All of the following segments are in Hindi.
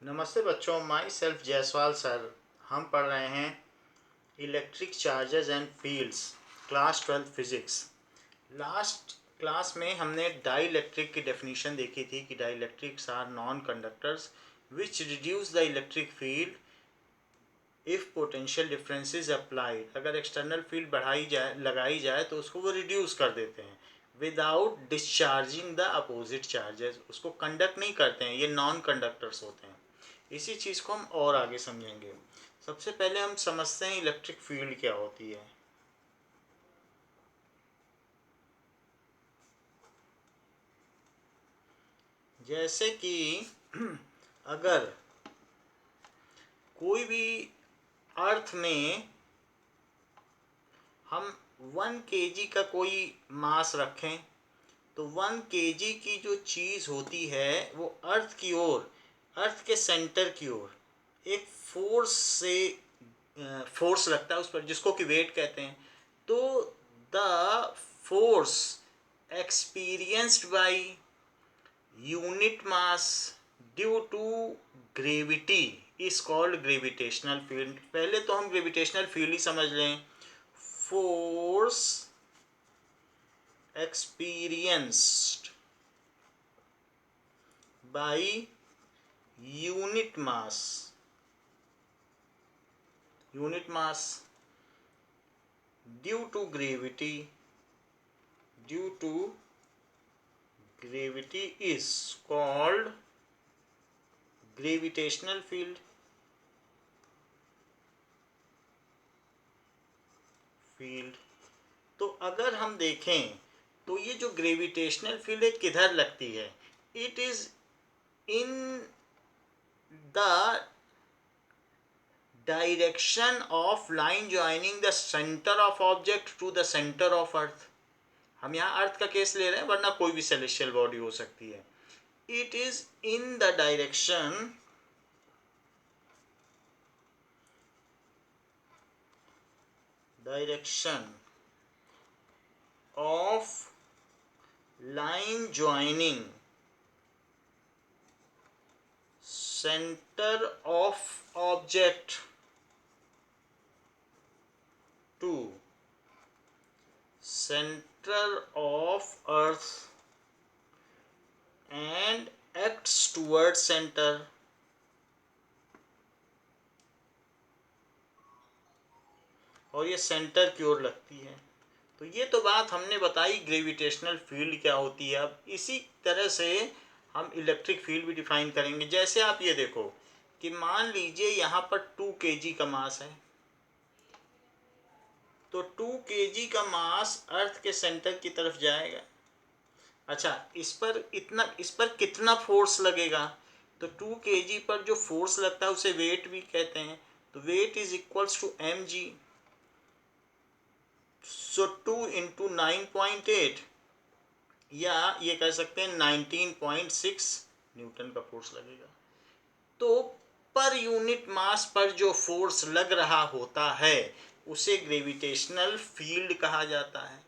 नमस्ते बच्चों, माई सेल्फ जायसवाल सर। हम पढ़ रहे हैं electric charges and fields, class 12 physics. Last class में हमने डाई इलेक्ट्रिक की डेफिनेशन देखी थी कि dielectrics are non conductors which reduce the electric field if potential difference is applied. अगर एक्सटर्नल फील्ड लगाई जाए तो उसको वो रिड्यूस कर देते हैं without discharging the opposite charges. उसको कंडक्ट नहीं करते हैं, ये नॉन कंडक्टर्स होते हैं। इसी चीज़ को हम और आगे समझेंगे। सबसे पहले हम समझते हैं इलेक्ट्रिक फील्ड क्या होती है। जैसे कि अगर कोई भी अर्थ में हम 1 kg का कोई मास रखें तो 1 kg की जो चीज़ होती है वो अर्थ की ओर, अर्थ के सेंटर की ओर एक फोर्स लगता है उस पर, जिसको कि वेट कहते हैं। तो the force experienced by unit mass due to gravity is called gravitational field. पहले तो हम ग्रेविटेशनल फील्ड ही समझ लें। Force experienced by unit mass due to gravity is called gravitational field। तो अगर हम देखें तो ये जो ग्रेविटेशनल फील्ड है किधर लगती है? It is in the direction of line joining the centre of object to the centre of earth. हम यहाँ अर्थ का केस ले रहे हैं, वरना कोई भी सेलेस्टियल बॉडी हो सकती है। It is in the direction of line joining center of object to center of earth and acts towards center। और ये सेंटर की ओर लगती है। तो ये तो बात हमने बताई ग्रेविटेशनल फील्ड क्या होती है। अब इसी तरह से हम इलेक्ट्रिक फील्ड भी डिफाइन करेंगे। जैसे आप ये देखो कि मान लीजिए यहाँ पर 2 kg का मास है, तो 2 kg का मास अर्थ के सेंटर की तरफ जाएगा। अच्छा, इस पर कितना फोर्स लगेगा? तो 2 kg पर जो फोर्स लगता है उसे वेट भी कहते हैं। तो weight is equals to mg। So 2 into 9.8, या ये कह सकते हैं 19.6 न्यूटन का फोर्स लगेगा। तो पर यूनिट मास पर जो फोर्स लग रहा होता है उसे ग्रेविटेशनल फील्ड कहा जाता है।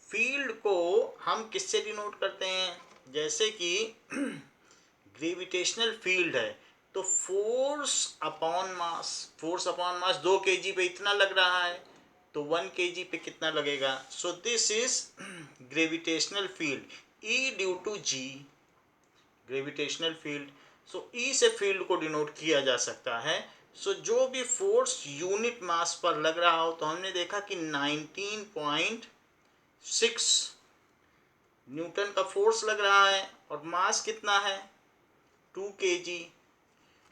फील्ड को हम किससे डिनोट करते हैं? जैसे कि ग्रेविटेशनल फील्ड है तो फोर्स अपॉन मास 2 kg पे इतना लग रहा है, तो 1 kg पे कितना लगेगा? So this is gravitational field, E due to G, gravitational field. So E से फील्ड को डिनोट किया जा सकता है। सो जो भी फोर्स यूनिट मास पर लग रहा हो, तो हमने देखा कि 19.6 न्यूटन का फोर्स लग रहा है और मास कितना है? 2 kg।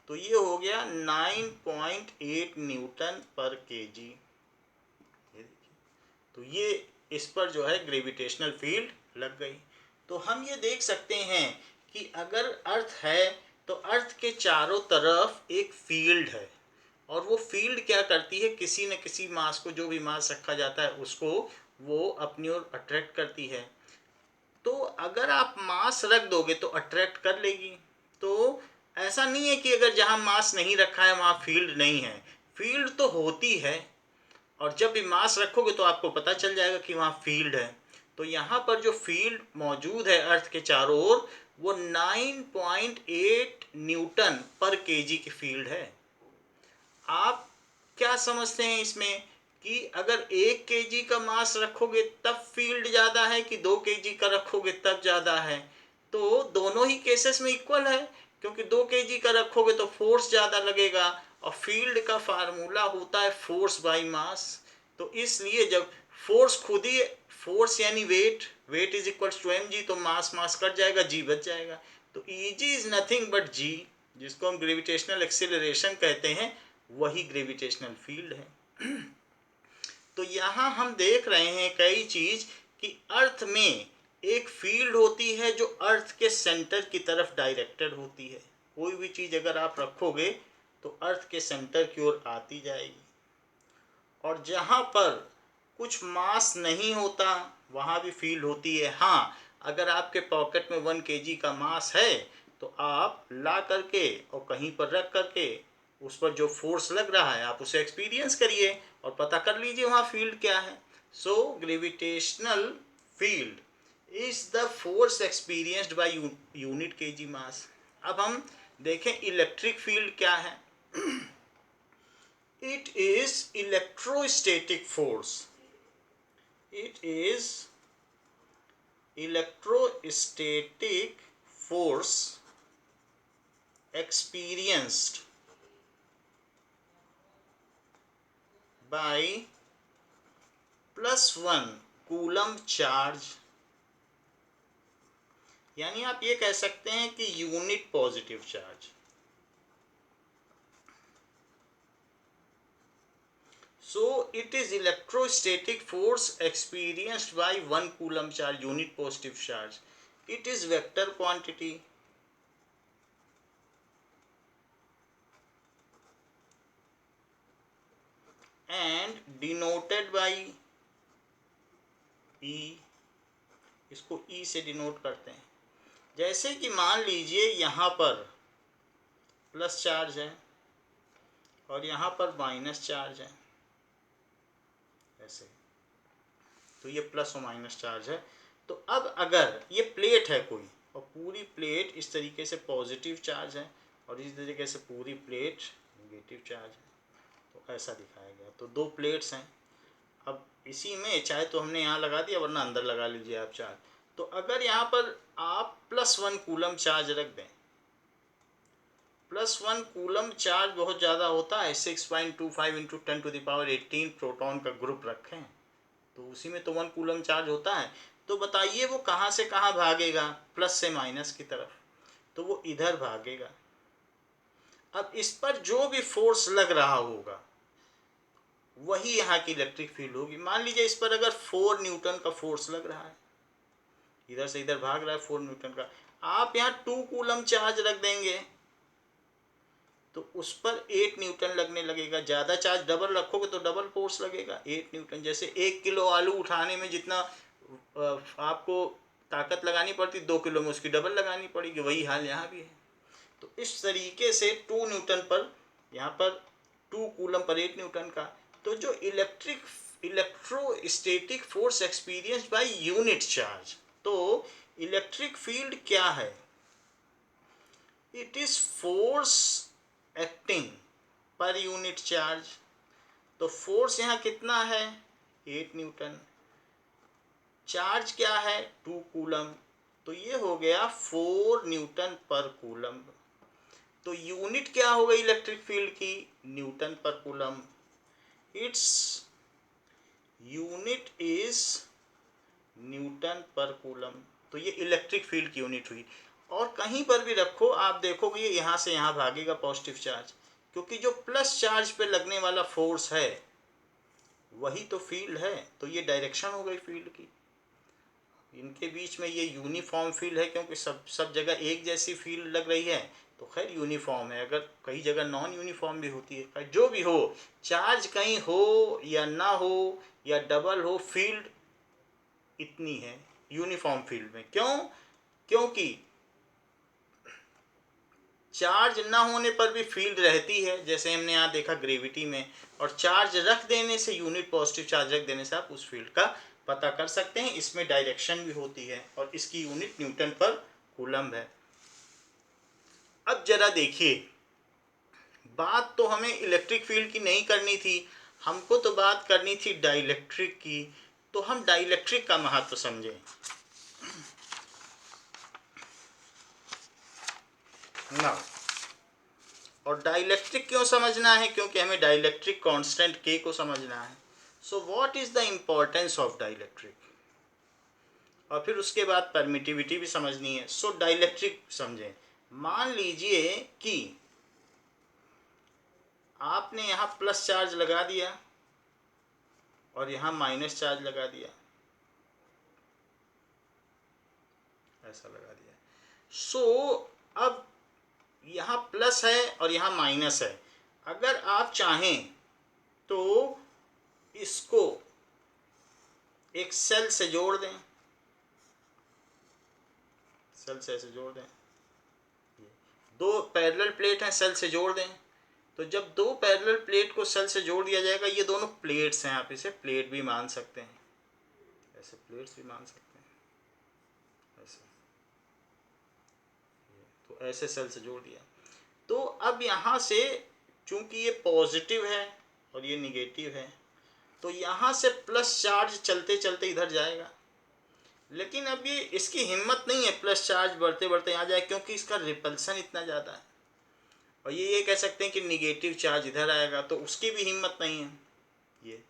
तो ये हो गया 9.8 न्यूटन पर kg। तो ये इस पर जो है ग्रेविटेशनल फील्ड लग गई। तो हम ये देख सकते हैं कि अगर अर्थ है तो अर्थ के चारों तरफ एक फील्ड है, और वो फील्ड क्या करती है? किसी न किसी मास को, जो भी मास रखा जाता है उसको वो अपनी ओर अट्रैक्ट करती है। तो अगर आप मास रख दोगे तो अट्रैक्ट कर लेगी। तो ऐसा नहीं है कि अगर जहाँ मास नहीं रखा है वहाँ फील्ड नहीं है, फील्ड तो होती है। और जब भी मास रखोगे तो आपको पता चल जाएगा कि वहाँ फील्ड है। तो यहाँ पर जो फील्ड मौजूद है अर्थ के चारों ओर, वो 9.8 न्यूटन पर केजी की फील्ड है। आप क्या समझते हैं इसमें कि अगर 1 केजी का मास रखोगे तब फील्ड ज़्यादा है कि 2 केजी का रखोगे तब ज़्यादा है? तो दोनों ही केसेस में इक्वल है, क्योंकि 2 केजी का रखोगे तो फोर्स ज़्यादा लगेगा और फील्ड का फार्मूला होता है फोर्स बाय मास। तो इसलिए जब फोर्स खुद ही, फोर्स यानी weight, weight is equals to mg, तो मास मास कट जाएगा, g बच जाएगा। तो Eg is nothing but g, जिसको हम ग्रेविटेशनल एक्सेलरेशन कहते हैं, वही ग्रेविटेशनल फील्ड है। तो यहाँ हम देख रहे हैं कई चीज कि अर्थ में एक फील्ड होती है जो अर्थ के सेंटर की तरफ डायरेक्टेड होती है। कोई भी चीज अगर आप रखोगे तो अर्थ के सेंटर की ओर आती जाएगी, और जहाँ पर कुछ मास नहीं होता वहाँ भी फील्ड होती है। हाँ, अगर आपके पॉकेट में 1 केजी का मास है तो आप ला करके और कहीं पर रख करके उस पर जो फोर्स लग रहा है आप उसे एक्सपीरियंस करिए और पता कर लीजिए वहाँ फील्ड क्या है। So gravitational field is the force experienced by unit KG mass. अब हम देखें इलेक्ट्रिक फील्ड क्या है। It is electrostatic force. It is electrostatic force experienced by +1 coulomb charge. यानी आप ये कह सकते हैं कि unit positive charge. So it is electrostatic force experienced by 1 coulomb charge, unit positive charge. It is vector quantity. And denoted by E. इसको E से डिनोट करते हैं। जैसे कि मान लीजिए यहाँ पर प्लस चार्ज है और यहाँ पर माइनस चार्ज है, ऐसे, तो ये प्लस और माइनस चार्ज है। तो अब अगर ये प्लेट है कोई और पूरी प्लेट इस तरीके से पॉजिटिव चार्ज है और इस तरीके से पूरी प्लेट नेगेटिव चार्ज है, तो ऐसा दिखाया गया। तो 2 प्लेट्स हैं। अब इसी में चाहे तो हमने यहाँ लगा दिया, वरना अंदर लगा लीजिए आप चार्ज। तो अगर यहाँ पर आप +1 कूलम चार्ज रख दें, +1 कूलम चार्ज बहुत ज़्यादा होता है, 6.25 × 10⁻18 प्रोटॉन का ग्रुप रखें तो उसी में तो 1 कूलम चार्ज होता है। तो बताइए वो कहाँ से कहाँ भागेगा? प्लस से माइनस की तरफ, तो वो इधर भागेगा। अब इस पर जो भी फोर्स लग रहा होगा वही यहाँ की इलेक्ट्रिक फील्ड होगी। मान लीजिए इस पर अगर 4 न्यूटन का फोर्स लग रहा है, इधर से इधर भाग रहा है 4 न्यूटन का, आप यहाँ 2 कूलम चार्ज रख देंगे तो उस पर 8 न्यूटन लगने लगेगा। ज़्यादा चार्ज डबल रखोगे तो डबल फोर्स लगेगा 8 न्यूटन। जैसे 1 किलो आलू उठाने में जितना आपको ताकत लगानी पड़ती, 2 किलो में उसकी डबल लगानी पड़ेगी। वही हाल यहाँ भी है। तो इस तरीके से 2 न्यूटन पर, यहाँ पर 2 कूलम पर 8 न्यूटन का। तो जो electrostatic force experienced by unit charge, तो इलेक्ट्रिक फील्ड क्या है? It is force acting per unit charge. तो फोर्स यहाँ कितना है? 8 न्यूटन। चार्ज क्या है? 2 कूलम। तो ये हो गया 4 न्यूटन पर कूलम। तो यूनिट क्या हो गई इलेक्ट्रिक फील्ड की? न्यूटन पर coulomb. Its unit is Newton पर कूलम। तो ये इलेक्ट्रिक फील्ड की यूनिट हुई। और कहीं पर भी रखो आप देखोगे ये यहाँ से यहाँ भागेगा पॉजिटिव चार्ज, क्योंकि जो प्लस चार्ज पे लगने वाला फोर्स है वही तो फील्ड है। तो ये डायरेक्शन हो गई फील्ड की। इनके बीच में ये यूनिफॉर्म फील्ड है, क्योंकि सब जगह एक जैसी फील्ड लग रही है तो खैर यूनिफॉर्म है। अगर कई जगह नॉन यूनिफॉर्म भी होती है, जो भी हो, चार्ज कहीं हो या ना हो या डबल हो, फील्ड इतनी है यूनिफॉर्म फील्ड में। क्यों? क्योंकि चार्ज ना होने पर भी फील्ड रहती है, जैसे हमने यहाँ देखा ग्रेविटी में। और चार्ज रख देने से, यूनिट पॉजिटिव चार्ज रख देने से आप उस फील्ड का पता कर सकते हैं। इसमें डायरेक्शन भी होती है और इसकी यूनिट न्यूटन पर कूलम्ब है। अब जरा देखिए, बात तो हमें इलेक्ट्रिक फील्ड की नहीं करनी थी, हमको तो बात करनी थी डाइलेक्ट्रिक की। तो हम डाइलेक्ट्रिक का महत्व समझें। ना, और डाइलेक्ट्रिक क्यों समझना है? क्योंकि हमें डाइलेक्ट्रिक कांस्टेंट के को समझना है। So what is the importance of dielectric, और फिर उसके बाद परमिटिविटी भी समझनी है। सो डाइलेक्ट्रिक समझें। मान लीजिए कि आपने यहाँ प्लस चार्ज लगा दिया और यहाँ माइनस चार्ज लगा दिया, ऐसा लगा दिया। सो अब यहाँ प्लस है और यहाँ माइनस है। अगर आप चाहें तो इसको एक सेल से जोड़ दें, सेल से ऐसे जोड़ दें। दो पैरेलल प्लेट हैं, सेल से जोड़ दें। तो जब दो पैरेलल प्लेट को सेल से जोड़ दिया जाएगा, ये दोनों प्लेट्स हैं, आप इसे प्लेट भी मान सकते हैं, ऐसे प्लेट्स भी मान सकते हैं, ऐसे। तो ऐसे सेल से जोड़ दिया। तो अब यहाँ से चूंकि ये पॉजिटिव है और ये निगेटिव है, तो यहाँ से प्लस चार्ज चलते चलते इधर जाएगा। लेकिन अब ये इसकी हिम्मत नहीं है प्लस चार्ज बढ़ते बढ़ते यहाँ जाए, क्योंकि इसका रिपल्सन इतना ज़्यादा है। और ये कह सकते हैं कि निगेटिव चार्ज इधर आएगा, तो उसकी भी हिम्मत नहीं है। ये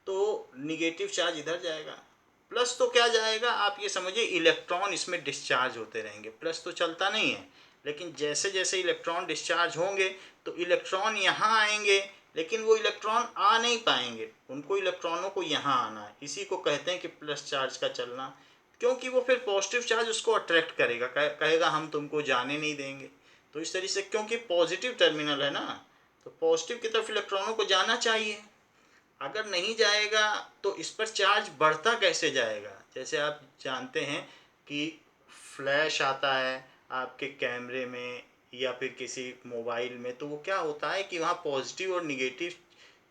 तो निगेटिव चार्ज इधर जाएगा, प्लस तो क्या जाएगा, आप ये समझिए इलेक्ट्रॉन इसमें डिस्चार्ज होते रहेंगे। प्लस तो चलता नहीं है, लेकिन जैसे जैसे इलेक्ट्रॉन डिस्चार्ज होंगे तो इलेक्ट्रॉन यहाँ आएंगे, लेकिन वो इलेक्ट्रॉन आ नहीं पाएंगे, उनको इलेक्ट्रॉनों को यहाँ आना है। इसी को कहते हैं कि प्लस चार्ज का चलना, क्योंकि वो फिर पॉजिटिव चार्ज उसको अट्रैक्ट करेगा, कहेगा हम तुमको जाने नहीं देंगे। तो इस तरीके से, क्योंकि पॉजिटिव टर्मिनल है ना, तो पॉजिटिव की तरफ इलेक्ट्रॉनों को जाना चाहिए। अगर नहीं जाएगा तो इस पर चार्ज बढ़ता कैसे जाएगा? जैसे आप जानते हैं कि फ्लैश आता है आपके कैमरे में या फिर किसी मोबाइल में, तो वो क्या होता है कि वहाँ पॉजिटिव और निगेटिव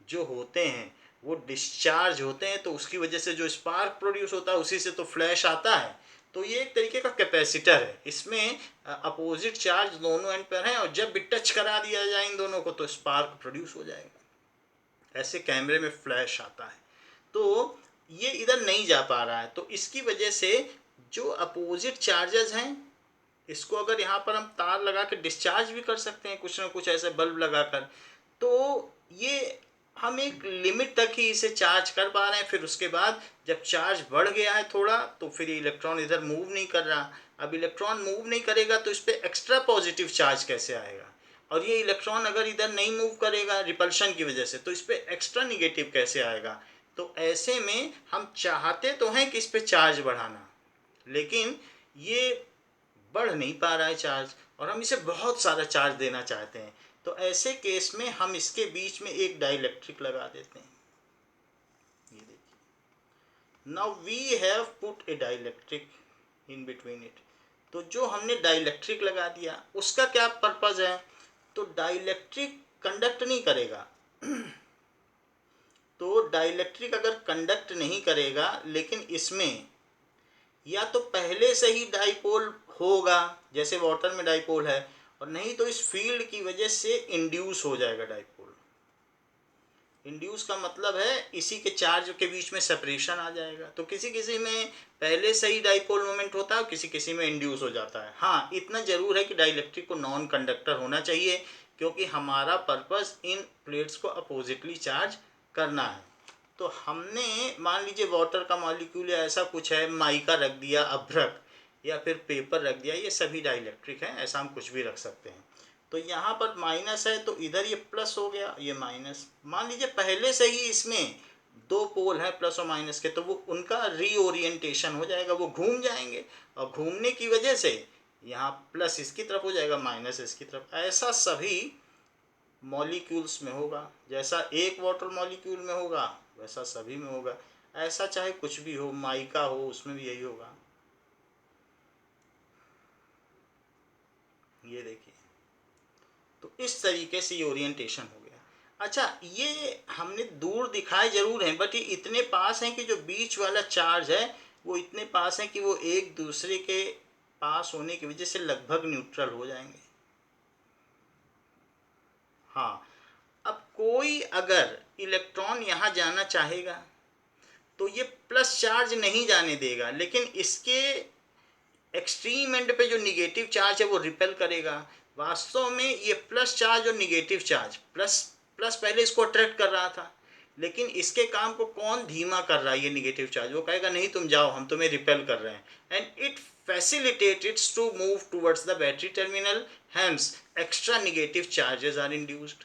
जो होते हैं वो डिस्चार्ज होते हैं, तो उसकी वजह से जो स्पार्क प्रोड्यूस होता है उसी से तो फ्लैश आता है। तो ये एक तरीके का कैपेसिटर है, इसमें अपोजिट चार्ज दोनों एंड पर है, और जब भी टच करा दिया जाए इन दोनों को तो स्पार्क प्रोड्यूस हो जाएगा। ऐसे कैमरे में फ्लैश आता है। तो ये इधर नहीं जा पा रहा है, तो इसकी वजह से जो अपोजिट चार्जेस हैं, इसको अगर यहाँ पर हम तार लगा के डिस्चार्ज भी कर सकते हैं, कुछ ना कुछ ऐसे बल्ब लगाकर। तो ये हम एक लिमिट तक ही इसे चार्ज कर पा रहे हैं, फिर उसके बाद जब चार्ज बढ़ गया है थोड़ा, तो फिर ये इलेक्ट्रॉन इधर मूव नहीं कर रहा। अब इलेक्ट्रॉन मूव नहीं करेगा तो इस पर एक्स्ट्रा पॉजिटिव चार्ज कैसे आएगा? और ये इलेक्ट्रॉन अगर इधर नहीं मूव करेगा रिपल्शन की वजह से, तो इस पर एक्स्ट्रा निगेटिव कैसे आएगा? तो ऐसे में हम चाहते तो हैं कि इस पर चार्ज बढ़ाना, लेकिन ये बढ़ नहीं पा रहा है चार्ज, और हम इसे बहुत सारा चार्ज देना चाहते हैं। तो ऐसे केस में हम इसके बीच में एक डाइलेक्ट्रिक लगा देते हैं। ये देखिए, now we have put a dielectric in between it. तो जो हमने डाइलेक्ट्रिक लगा दिया उसका क्या पर्पज है? तो डाइलेक्ट्रिक कंडक्ट नहीं करेगा। तो डाइलेक्ट्रिक अगर कंडक्ट नहीं करेगा, लेकिन इसमें या तो पहले से ही डाइपोल होगा, जैसे वाटर में डाइपोल है, और नहीं तो इस फील्ड की वजह से इंड्यूस हो जाएगा डाइपोल। इंड्यूस का मतलब है इसी के चार्ज के बीच में सेपरेशन आ जाएगा। तो किसी किसी में पहले से ही डाइपोल मोमेंट होता है, किसी किसी में इंड्यूस हो जाता है। हाँ, इतना जरूर है कि डाइलेक्ट्रिक को नॉन कंडक्टर होना चाहिए, क्योंकि हमारा पर्पस इन प्लेट्स को अपोजिटली चार्ज करना है। तो हमने मान लीजिए वाटर का मॉलिक्यूल या ऐसा कुछ है, माइका रख दिया, अभ्रक या फिर पेपर रख दिया, ये सभी डाइलेक्ट्रिक है, ऐसा हम कुछ भी रख सकते हैं। तो यहाँ पर माइनस है तो इधर ये प्लस हो गया, ये माइनस। मान लीजिए पहले से ही इसमें दो पोल हैं प्लस और माइनस के, तो वो उनका रीओरिएंटेशन हो जाएगा, वो घूम जाएंगे, और घूमने की वजह से यहाँ प्लस इसकी तरफ हो जाएगा, माइनस इसकी तरफ। ऐसा सभी मॉलिक्यूल्स में होगा, जैसा एक वाटर मॉलिक्यूल में होगा वैसा सभी में होगा। ऐसा चाहे कुछ भी हो, माइका हो उसमें भी यही होगा। ये देखिए, तो इस तरीके से ये ओरिएंटेशन हो गया। अच्छा, ये हमने दूर दिखाए जरूर हैं, बट ये इतने पास हैं कि जो बीच वाला चार्ज है वो इतने पास है कि वो एक दूसरे के पास होने की वजह से लगभग न्यूट्रल हो जाएंगे। हाँ, अब कोई अगर इलेक्ट्रॉन यहाँ जाना चाहेगा तो ये प्लस चार्ज नहीं जाने देगा, लेकिन इसके एक्सट्रीम एंड पे जो निगेटिव चार्ज है वो रिपेल करेगा। वास्तव में ये प्लस चार्ज और निगेटिव चार्ज, प्लस प्लस पहले इसको अट्रैक्ट कर रहा था, लेकिन इसके काम को कौन धीमा कर रहा है? ये निगेटिव चार्ज। वो कहेगा नहीं तुम जाओ, हम तुम्हें रिपेल कर रहे हैं, and it facilitates to move towards the battery terminal, hence extra negative charges are induced।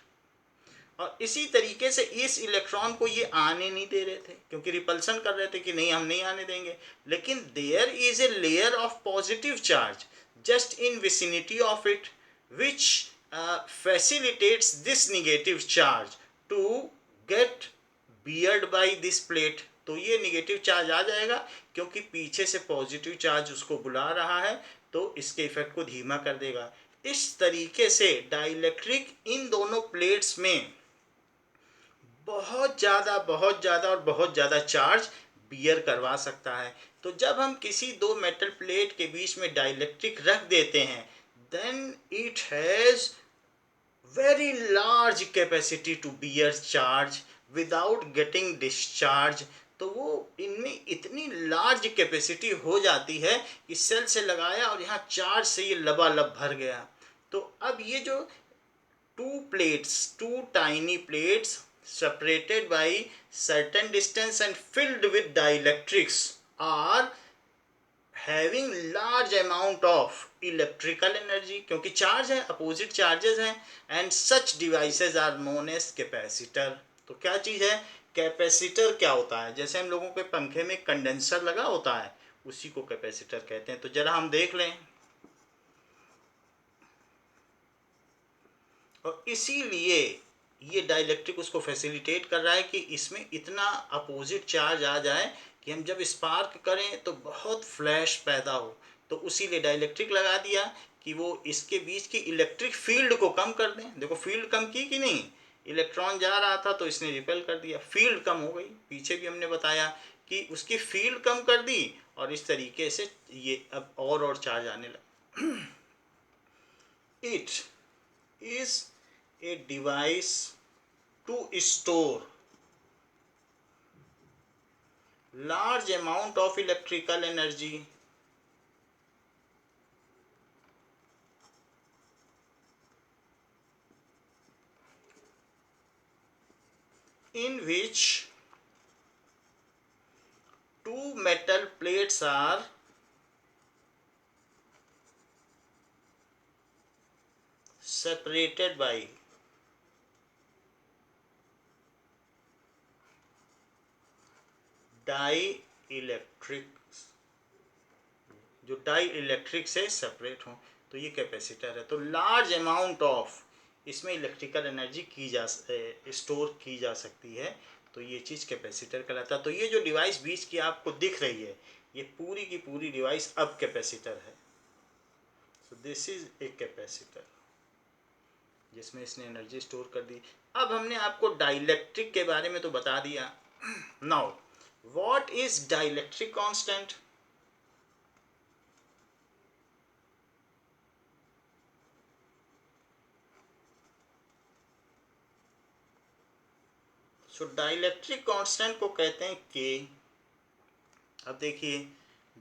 और इसी तरीके से इस इलेक्ट्रॉन को ये आने नहीं दे रहे थे, क्योंकि रिपल्सन कर रहे थे कि नहीं हम नहीं आने देंगे, लेकिन there is a layer of positive charge just in vicinity of it which facilitates this negative charge to get beared by this plate. तो ये निगेटिव चार्ज आ जाएगा क्योंकि पीछे से पॉजिटिव चार्ज उसको बुला रहा है, तो इसके इफेक्ट को धीमा कर देगा। इस तरीके से डाइलेक्ट्रिक इन दोनों प्लेट्स में बहुत ज़्यादा और बहुत ज़्यादा चार्ज बियर करवा सकता है। तो जब हम किसी दो मेटल प्लेट के बीच में डाइलेक्ट्रिक रख देते हैं, then it has very large capacity to bear charge without getting discharge। तो वो इनमें इतनी लार्ज कैपेसिटी हो जाती है कि सेल से लगाया और यहाँ चार्ज से ये लबालब भर गया। तो अब ये जो two tiny plates separated by certain distance and filled with dielectrics are having large amount of electrical energy, क्योंकि चार्ज है, अपोजिट चार्जेस हैं, and such devices are known as capacitor. तो क्या चीज़ है कैपेसिटर? क्या होता है? जैसे हम लोगों के पंखे में कंडेंसर लगा होता है, उसी को कैपेसिटर कहते हैं। तो जरा हम देख लें। और इसीलिए ये डाइलेक्ट्रिक उसको फैसिलिटेट कर रहा है कि इसमें इतना अपोजिट चार्ज आ जाए कि हम जब स्पार्क करें तो बहुत फ्लैश पैदा हो। तो उसीलिए डाइलेक्ट्रिक लगा दिया कि वो इसके बीच की इलेक्ट्रिक फील्ड को कम कर दें। देखो फील्ड कम की कि नहीं, इलेक्ट्रॉन जा रहा था तो इसने रिपेल कर दिया, फील्ड कम हो गई। पीछे भी हमने बताया कि उसकी फील्ड कम कर दी और इस तरीके से ये अब और चार्ज आने लगा। It is a device to store large amount of electrical energy in which two metal plates are separated by dielectric, जो डाई इलेक्ट्रिक से सेपरेट हों, तो ये कैपेसिटर है। तो लार्ज अमाउंट ऑफ इसमें इलेक्ट्रिकल एनर्जी स्टोर की जा सकती है, तो ये चीज़ कैपेसिटर कहलाता है। तो ये जो डिवाइस बीच की आपको दिख रही है, ये पूरी की पूरी डिवाइस अब कैपेसिटर है। सो दिस इज ए कैपेसिटर जिसमें इसने एनर्जी स्टोर कर दी। अब हमने आपको डाइलेक्ट्रिक के बारे में तो बता दिया। Now what is dielectric constant? So dielectric constant को कहते हैं के। अब देखिए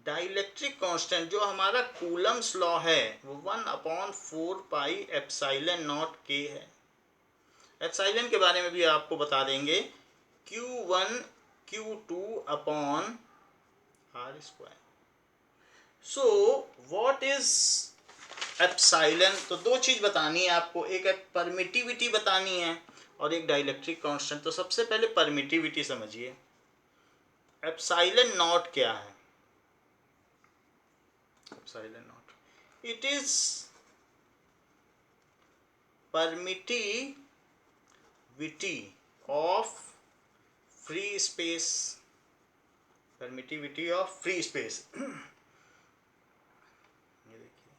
डाइलेक्ट्रिक कांस्टेंट जो हमारा कूलम्स लॉ है वो 1/4πε0 के है। एप्सिलॉन के बारे में भी आपको बता देंगे, Q1 Q2 upon R square. So what is epsilon? तो दो चीज बतानी है आपको, एक है परमिटिविटी बतानी है और एक डाइलेक्ट्रिक कांस्टेंट। तो सबसे पहले परमिटिविटी समझिए। एप्सिलॉन नॉट क्या है? Epsilon not, it is permittivity of free space, permittivity of free space. ये देखिए,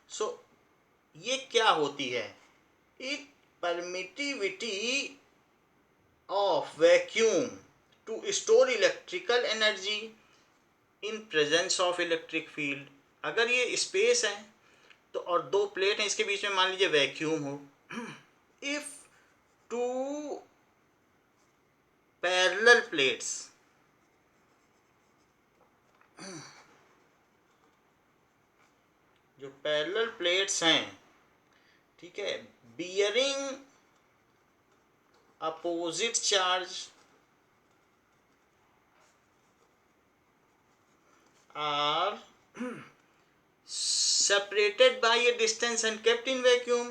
सो ये क्या होती है? It permittivity of vacuum to store electrical energy in presence of electric field। अगर ये स्पेस है तो और दो प्लेट हैं इसके बीच में, मान लीजिए वैक्यूम हो, इफ टू पैरेलल प्लेट्स, जो पैरेलल प्लेट्स हैं, ठीक है, bearing opposite charge are separated by a distance and kept in vacuum,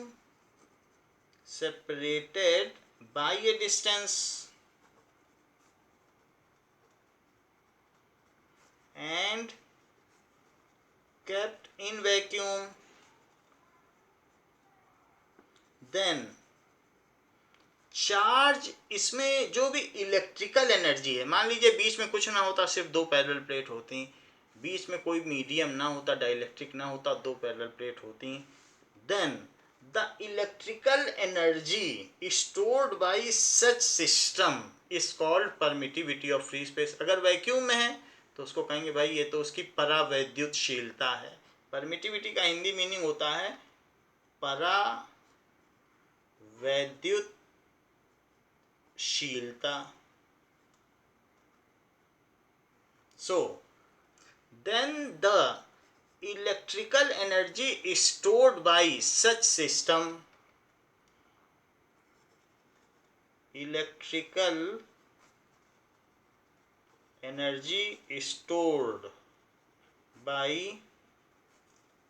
separated by a distance and kept in vacuum, then charge, इसमें जो भी इलेक्ट्रिकल एनर्जी है, मान लीजिए बीच में कुछ ना होता, सिर्फ दो पैरेलल प्लेट होती, बीच में कोई मीडियम ना होता, डाइलेक्ट्रिक ना होता, दो पैरेलल प्लेट होती, then the electrical energy stored by such system is called permittivity of free space. अगर वैक्यूम में है तो उसको कहेंगे भाई ये तो उसकी परावैद्युतशीलता है। परमिटिविटी का हिंदी मीनिंग होता है परावैद्युतशीलता। So then the electrical energy stored by such system, electrical energy stored by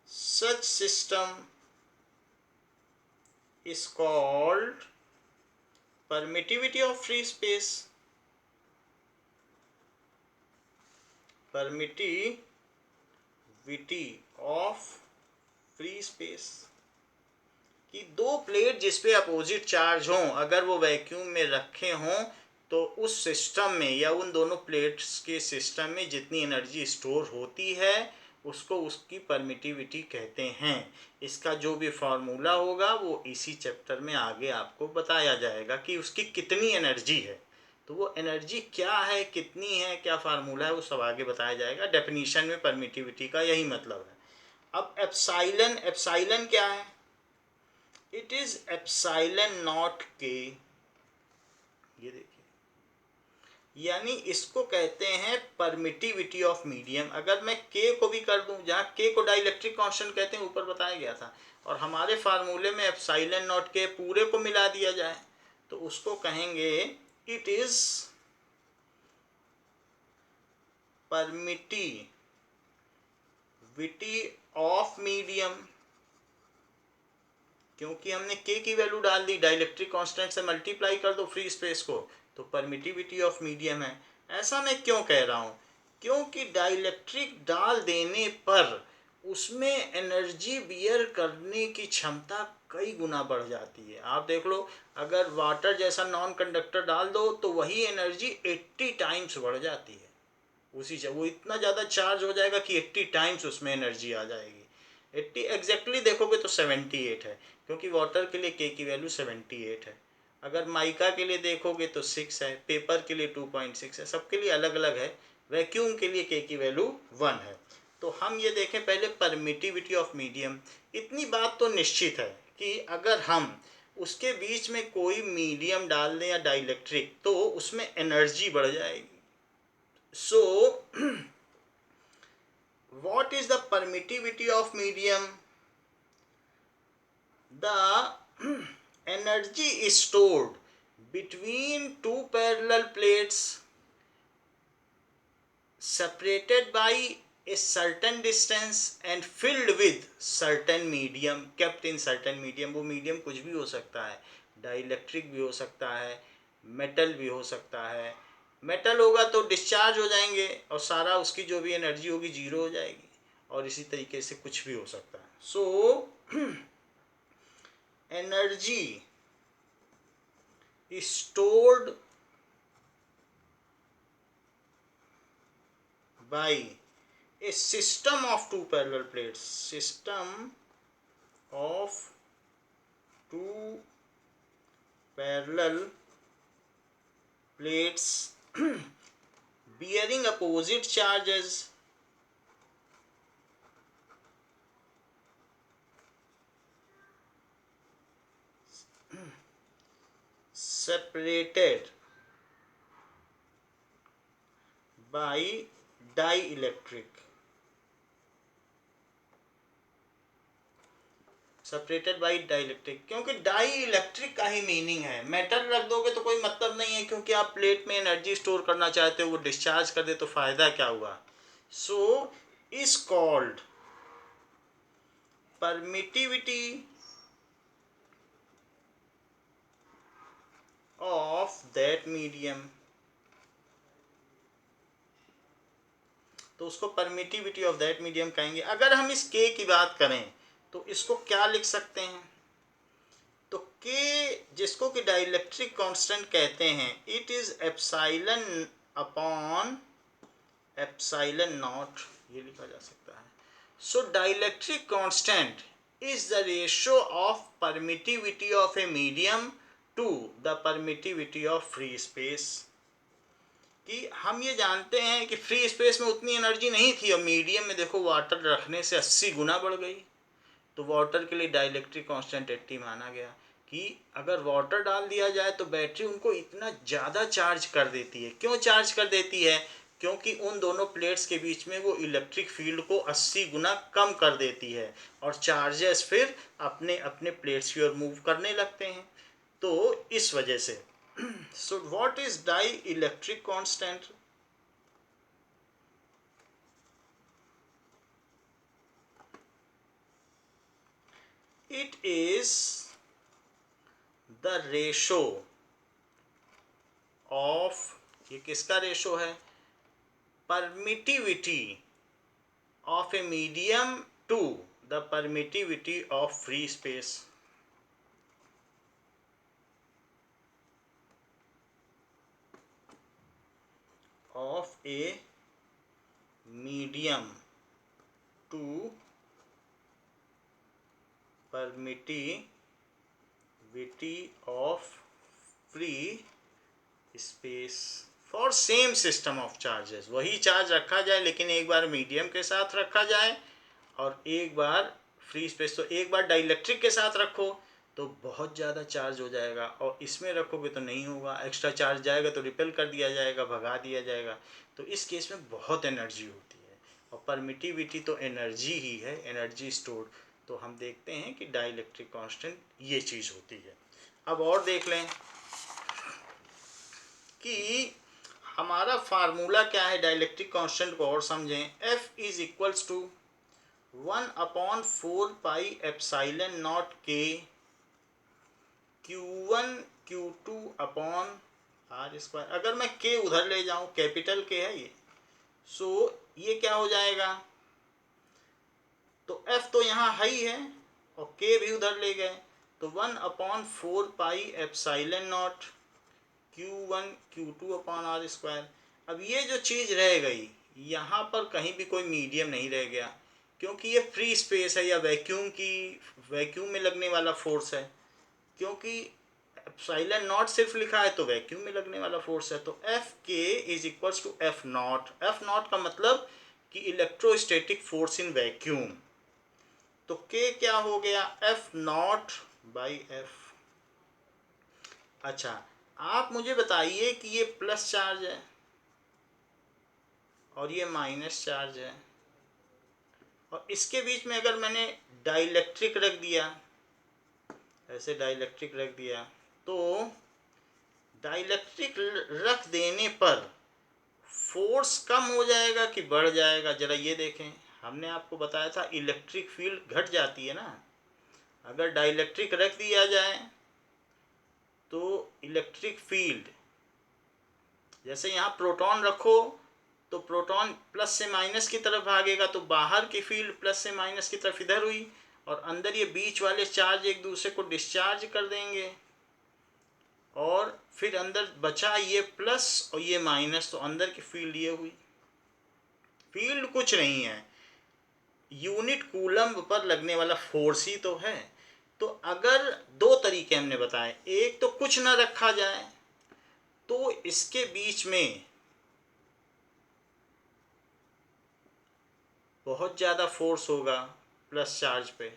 such system is called permittivity of free space, permittivity of free space. कि दो प्लेट जिस पे अपोजिट चार्ज हों, अगर वो वैक्यूम में रखे हों तो उस सिस्टम में या उन दोनों प्लेट्स के सिस्टम में जितनी एनर्जी स्टोर होती है उसको उसकी परमिटिविटी कहते हैं। इसका जो भी फार्मूला होगा वो इसी चैप्टर में आगे आपको बताया जाएगा कि उसकी कितनी एनर्जी है। तो वो एनर्जी क्या है, कितनी है, क्या फार्मूला है, वो सब आगे बताया जाएगा। डेफिनीशन में परमिटिविटी का यही मतलब है। अब एप्साइलन, एप्साइलन क्या है? इट इज एप्साइलन नॉट के, ये देखिए, यानी इसको कहते हैं परमिटिविटी ऑफ मीडियम। अगर मैं के को भी कर दूं, जहाँ के को डाइलेक्ट्रिक कांस्टेंट कहते हैं, ऊपर बताया गया था, और हमारे फार्मूले में एप्साइलन नॉट के पूरे को मिला दिया जाए तो उसको कहेंगे it is permittivity of medium. क्योंकि हमने के की वैल्यू डाल दी, डाइलेक्ट्रिक कांस्टेंट से मल्टीप्लाई कर दो फ्री स्पेस को, तो परमिटिविटी ऑफ मीडियम है। ऐसा मैं क्यों कह रहा हूँ? क्योंकि डाइलेक्ट्रिक डाल देने पर उसमें एनर्जी बियर करने की क्षमता कई गुना बढ़ जाती है। आप देख लो, अगर वाटर जैसा नॉन कंडक्टर डाल दो तो वही एनर्जी 80 टाइम्स बढ़ जाती है। उसी से वो इतना ज़्यादा चार्ज हो जाएगा कि 80 टाइम्स उसमें एनर्जी आ जाएगी। 80 एग्जैक्टली देखोगे तो 78 है, क्योंकि वाटर के लिए के की वैल्यू 78 है। अगर माइका के लिए देखोगे तो 6 है, पेपर के लिए 2.6 है, सबके लिए अलग अलग है। वैक्यूम के लिए के की वैल्यू 1 है। तो हम ये देखें पहले परमिटिविटी ऑफ मीडियम। इतनी बात तो निश्चित है कि अगर हम उसके बीच में कोई मीडियम डाल दें या डाइलेक्ट्रिक तो उसमें एनर्जी बढ़ जाएगी। So what is the permittivity of medium? The energy is stored between two parallel plates separated by a certain distance and filled with certain medium, kept in certain medium। वो medium कुछ भी हो सकता है, डाइलेक्ट्रिक भी हो सकता है, मेटल भी हो सकता है। मेटल होगा तो डिस्चार्ज हो जाएंगे और सारा उसकी जो भी एनर्जी होगी जीरो हो जाएगी, और इसी तरीके से कुछ भी हो सकता है। So energy stored bye a system of two parallel plates, system of two parallel plates bearing opposite charges separated by dielectric, separated by dielectric, क्योंकि डाई इलेक्ट्रिक का ही मीनिंग है। मेटल रख दोगे तो कोई मतलब नहीं है, क्योंकि आप प्लेट में एनर्जी स्टोर करना चाहते हो, वो डिस्चार्ज कर दे तो फायदा क्या हुआ। So is called permittivity of that medium, तो उसको परमिटिविटी ऑफ दैट मीडियम कहेंगे। अगर हम इस के की बात करें तो इसको क्या लिख सकते हैं, तो के जिसको कि डाइलेक्ट्रिक कांस्टेंट कहते हैं, it is epsilon upon epsilon not, ये लिखा जा सकता है। So dielectric constant is the ratio of permittivity of a medium to the permittivity of free space. कि हम ये जानते हैं कि फ्री स्पेस में उतनी एनर्जी नहीं थी, और मीडियम में देखो वाटर रखने से 80 गुना बढ़ गई, तो वाटर के लिए डाइलेक्ट्रिक कांस्टेंट 80 माना गया। कि अगर वाटर डाल दिया जाए तो बैटरी उनको इतना ज़्यादा चार्ज कर देती है। क्यों चार्ज कर देती है, क्योंकि उन दोनों प्लेट्स के बीच में वो इलेक्ट्रिक फील्ड को 80 गुना कम कर देती है, और चार्जेस फिर अपने अपने प्लेट्स की ओर मूव करने लगते हैं। तो इस वजह से so what is dielectric constant? It is the ratio of, ये किसका रेशो है, permittivity of a medium to the permittivity of free space. Of a medium to permittivity of free space for same system of charges। वही चार्ज रखा जाए, लेकिन एक बार मीडियम के साथ रखा जाए और एक बार फ्री स्पेस। तो एक बार डाइलेक्ट्रिक के साथ रखो तो बहुत ज़्यादा चार्ज हो जाएगा, और इसमें रखोगे तो नहीं होगा, एक्स्ट्रा चार्ज जाएगा तो रिपेल कर दिया जाएगा, भगा दिया जाएगा। तो इस केस में बहुत एनर्जी होती है, और परमिटिविटी तो एनर्जी ही है, एनर्जी स्टोर्ड। तो हम देखते हैं कि डाइलेक्ट्रिक कांस्टेंट ये चीज़ होती है। अब और देख लें कि हमारा फार्मूला क्या है डाइलेक्ट्रिक कांस्टेंट को, और समझें। F is equals to 1/4 epsilon naught के Q1 Q2 upon R square. अगर मैं के उधर ले जाऊं, कैपिटल के है ये, सो ये क्या हो जाएगा, तो F तो यहाँ है ही है, और के भी उधर ले गए, तो 1/4 epsilon naught Q1 Q2 upon R square. अब ये जो चीज़ रह गई, यहाँ पर कहीं भी कोई मीडियम नहीं रह गया, क्योंकि ये फ्री स्पेस है, या वैक्यूम में लगने वाला फोर्स है। क्योंकि एप्सिलॉन नॉट सिर्फ लिखा है तो वैक्यूम में लगने वाला फोर्स है। तो एफ के is equals to F naught. F naught का मतलब कि इलेक्ट्रोस्टैटिक फोर्स इन वैक्यूम। तो के क्या हो गया, एफ नॉट बाई एफ। अच्छा, आप मुझे बताइए कि ये प्लस चार्ज है और ये माइनस चार्ज है, और इसके बीच में अगर मैंने डाइलेक्ट्रिक रख दिया, ऐसे डाइलेक्ट्रिक रख दिया, तो डाइलेक्ट्रिक रख देने पर फोर्स कम हो जाएगा कि बढ़ जाएगा, जरा ये देखें। हमने आपको बताया था इलेक्ट्रिक फील्ड घट जाती है ना। अगर डाइलेक्ट्रिक रख दिया जाए तो इलेक्ट्रिक फील्ड, जैसे यहाँ प्रोटॉन रखो तो प्रोटॉन प्लस से माइनस की तरफ भागेगा, तो बाहर की फील्ड प्लस से माइनस की तरफ इधर हुई, और अंदर ये बीच वाले चार्ज एक दूसरे को डिस्चार्ज कर देंगे, और फिर अंदर बचा ये प्लस और ये माइनस, तो अंदर की फील्ड ये हुई। फील्ड कुछ नहीं है, यूनिट कूलम्ब पर लगने वाला फोर्स ही तो है। तो अगर दो तरीके हमने बताए, एक तो कुछ ना रखा जाए तो इसके बीच में बहुत ज़्यादा फोर्स होगा प्लस चार्ज पे,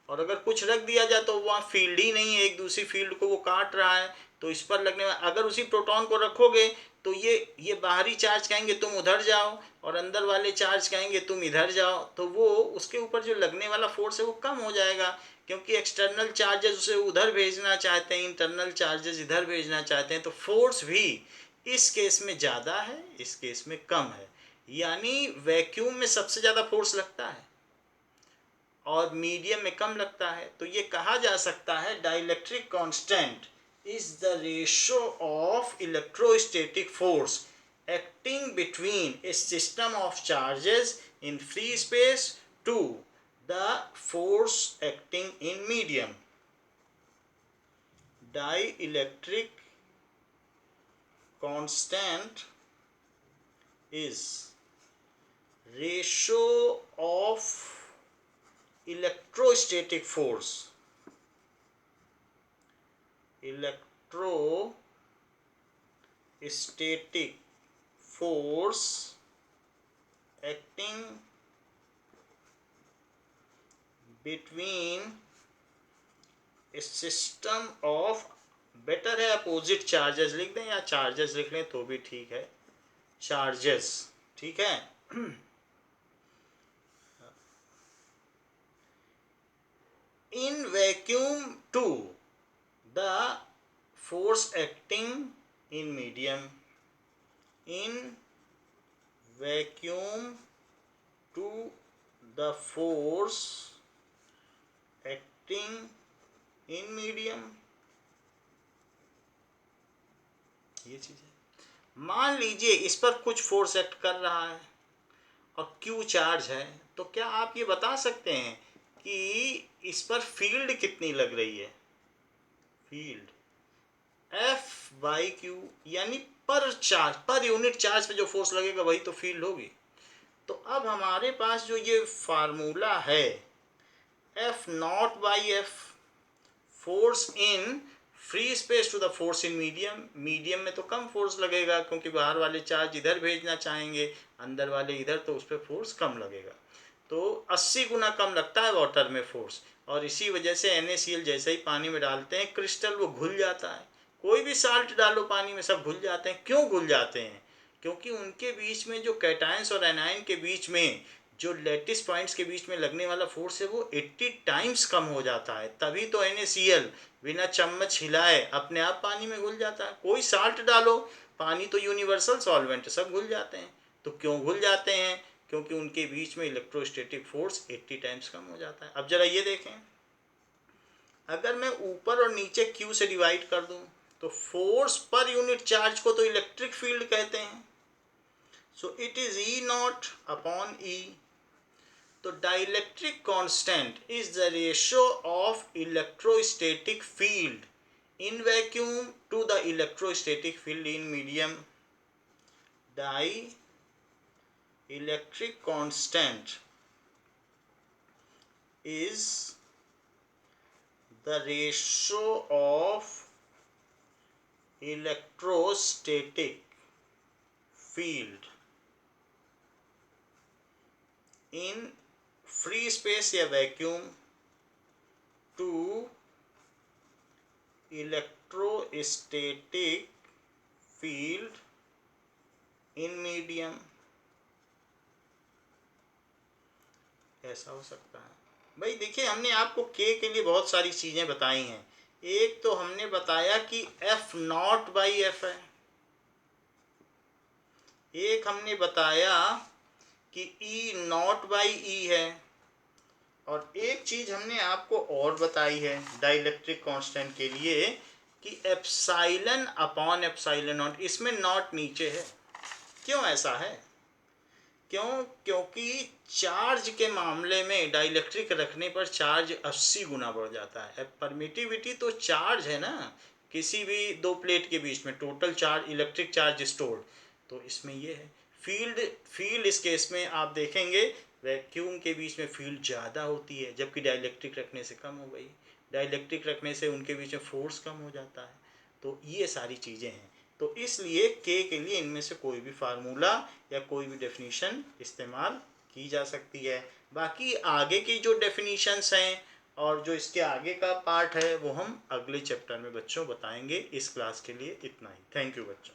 और अगर कुछ रख दिया जाए तो वहाँ फील्ड ही नहीं है, एक दूसरी फील्ड को वो काट रहा है, तो इस पर लगने वाला, अगर उसी प्रोटॉन को रखोगे तो ये बाहरी चार्ज कहेंगे तुम उधर जाओ और अंदर वाले चार्ज कहेंगे तुम इधर जाओ, तो वो उसके ऊपर जो लगने वाला फोर्स है वो कम हो जाएगा, क्योंकि एक्सटर्नल चार्जेस उसे उधर भेजना चाहते हैं, इंटरनल चार्जेस इधर भेजना चाहते हैं, तो फोर्स भी इस केस में ज़्यादा है, इस केस में कम है। यानी वैक्यूम में सबसे ज़्यादा फोर्स लगता है और मीडियम में कम लगता है। तो ये कहा जा सकता है dielectric constant is the ratio of electrostatic force acting between a system of charges in free space to the force acting in medium. Dielectric constant is ratio of electrostatic force acting between a system of, better है अपोजिट चार्जेस लिख दें या चार्जेस लिख लें तो भी ठीक है, चार्जेस, ठीक है। In vacuum to the force acting in medium, in vacuum to the force acting in medium, ये चीज़ है। मान लीजिए इस पर कुछ फोर्स एक्ट कर रहा है और Q चार्ज है, तो क्या आप ये बता सकते हैं कि इस पर फील्ड कितनी लग रही है? फील्ड F/Q, यानी पर चार्ज, पर यूनिट चार्ज पे जो फोर्स लगेगा वही तो फील्ड होगी। तो अब हमारे पास जो ये फार्मूला है F0/F, force in free space to the force in medium, medium में तो कम फोर्स लगेगा क्योंकि बाहर वाले चार्ज इधर भेजना चाहेंगे, अंदर वाले इधर, तो उस पर फोर्स कम लगेगा। तो 80 गुना कम लगता है वाटर में फोर्स, और इसी वजह से NaCl जैसे ही पानी में डालते हैं क्रिस्टल वो घुल जाता है। कोई भी साल्ट डालो पानी में सब घुल जाते हैं। क्यों घुल जाते हैं? क्योंकि उनके बीच में जो कैटायंस और एनायन के बीच में जो लैटिस पॉइंट्स के बीच में लगने वाला फोर्स है वो 80 टाइम्स कम हो जाता है। तभी तो NaCl बिना चम्मच हिलाए अपने आप पानी में घुल जाता है। कोई साल्ट डालो, पानी तो यूनिवर्सल सॉल्वेंट, सब घुल जाते हैं। तो क्यों घुल जाते हैं? क्योंकि उनके बीच में इलेक्ट्रोस्टैटिक फोर्स 80 टाइम्स कम हो जाता है। अब जरा ये देखें, अगर मैं ऊपर और नीचे Q से डिवाइड कर दूं तो फोर्स पर यूनिट चार्ज को तो इलेक्ट्रिक फील्ड कहते हैं। So it is E0/E। तो dielectric constant is the ratio of electrostatic field in vacuum to the electrostatic field in medium. Dielectric constant is the ratio of electrostatic field in free space या vacuum to electrostatic field in medium। ऐसा हो सकता है भाई। देखिए, हमने आपको K के लिए बहुत सारी चीज़ें बताई हैं। एक तो हमने बताया कि F0/F है, एक हमने बताया कि E0/E है, और एक चीज़ हमने आपको और बताई है डाइलेक्ट्रिक कांस्टेंट के लिए कि ε/ε0। इसमें नॉट नीचे है। क्यों ऐसा है? क्योंकि चार्ज के मामले में डाइलेक्ट्रिक रखने पर चार्ज 80 गुना बढ़ जाता है। परमिटिविटी तो चार्ज है ना, किसी भी दो प्लेट के बीच में total charge, electric charge stored. तो इसमें ये है फील्ड इस केस में आप देखेंगे वैक्यूम के बीच में फील्ड ज़्यादा होती है, जबकि डाइलेक्ट्रिक रखने से कम हो गई। डाइलेक्ट्रिक रखने से उनके बीच में फोर्स कम हो जाता है। तो ये सारी चीज़ें हैं। तो इसलिए K के लिए इनमें से कोई भी फार्मूला या कोई भी डेफिनेशन इस्तेमाल की जा सकती है। बाकी आगे की जो डेफिनेशंस हैं और जो इसके आगे का पार्ट है वो हम अगले चैप्टर में बच्चों बताएंगे। इस क्लास के लिए इतना ही। थैंक यू बच्चों।